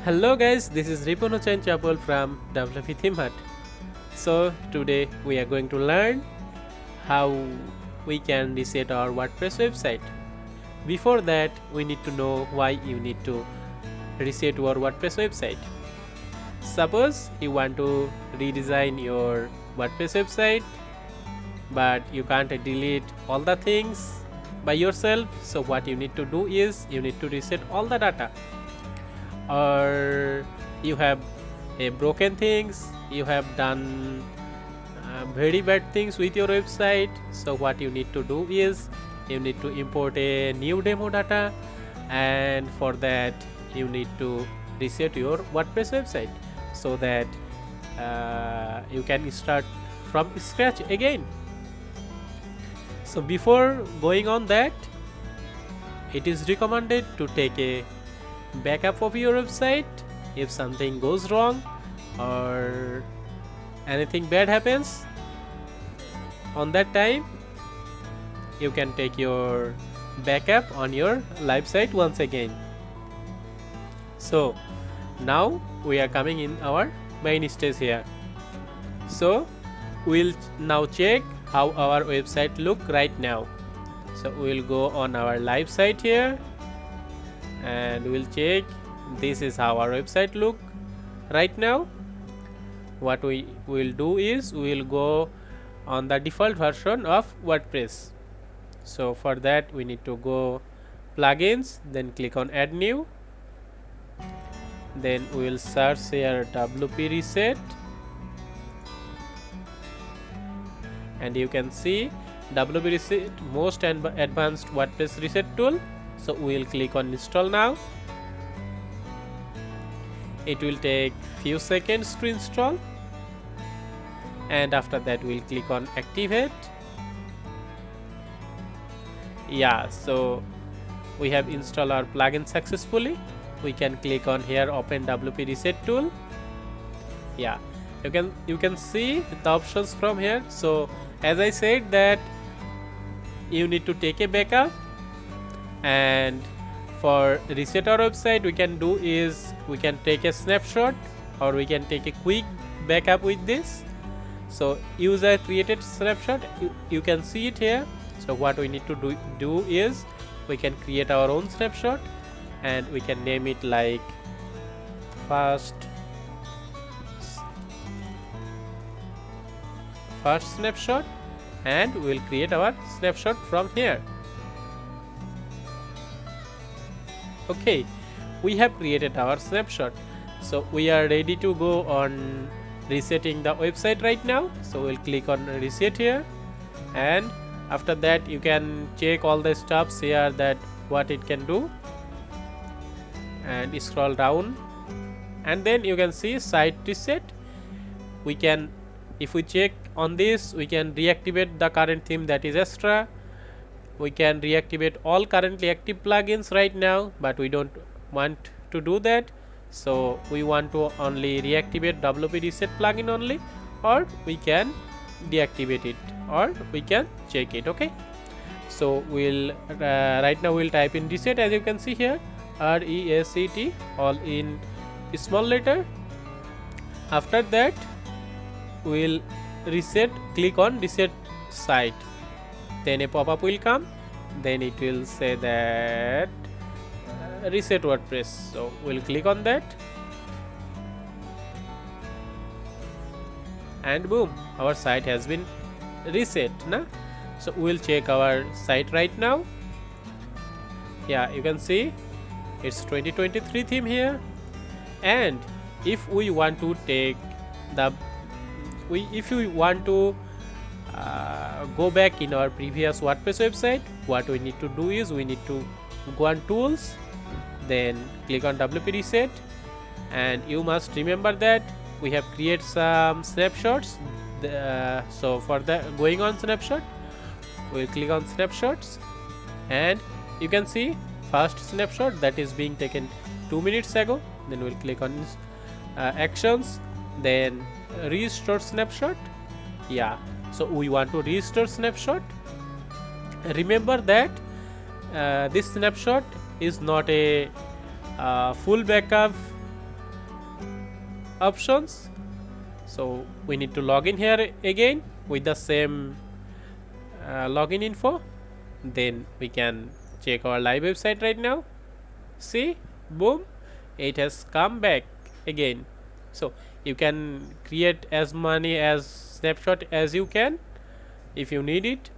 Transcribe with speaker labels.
Speaker 1: Hello guys, this is Ripon Chapel from WP Theme Hut. So today we are going to learn how we can reset our WordPress website. Before that, we need to know why you need to reset your WordPress website. Suppose you want to redesign your WordPress website, but you can't delete all the things by yourself. So what you need to do is you need to reset all the data. Or you have broken things, you have done very bad things with your website. So what you need to do is you need to import a new demo data, and for that you need to reset your WordPress website so that you can start from scratch again. So before going on that, it is recommended to take a backup of your website. If something goes wrong or anything bad happens, on that time you can take your backup on your live site once again. So now we are coming in our main stage here. So we'll now check how our website look right now. So we'll go on our live site here and we'll check. This is how our website look right now. What we will do is we will go on the default version of WordPress. So for that we need to go plugins, then click on add new, then we will search here WP reset, and you can see WP reset most advanced WordPress reset tool. So we will click on install now. It will take few seconds to install, and after that we'll click on activate. Yeah, so we have installed our plugin successfully. We can click on here open WP reset tool. Yeah, you can see the options from here. So as I said that you need to take a backup, and for reset our website we can do is we can take a snapshot or we can take a quick backup with this. So user created snapshot, you can see it here. So what we need to do is we can create our own snapshot and we can name it like first snapshot, and we'll create our snapshot from here. Okay, we have created our snapshot. So we are ready to go on resetting the website right now. So we'll click on reset here, and after that you can check all the stuffs here that what it can do, and scroll down, and then you can see site reset. We can, if we check on this, we can reactivate the current theme that is extra. We can reactivate all currently active plugins right now, but we don't want to do that. So we want to only reactivate WP reset plugin only, or we can deactivate it, or we can check it. Okay, so we'll right now we'll type in reset, as you can see here, RESET, all in small letter. After that we'll reset, click on reset site, then a pop-up will come, then it will say that reset WordPress. So we'll click on that, and boom, our site has been reset na? So we'll check our site right now. Yeah, you can see it's 2023 theme here, and if we want to take the if we want to go back in our previous WordPress website, what we need to do is we need to go on tools, then click on WP reset, and you must remember that we have created some snapshots. So for the going on snapshot, we'll click on snapshots, and you can see first snapshot that is being taken 2 minutes ago. Then we'll click on actions, then restore snapshot. Yeah, so we want to restore snapshot. Remember that this snapshot is not a full backup options. So we need to log in here again with the same login info. Then we can check our live website right now. See, boom, it has come back again. So you can create as many as snapshot as you can if you need it.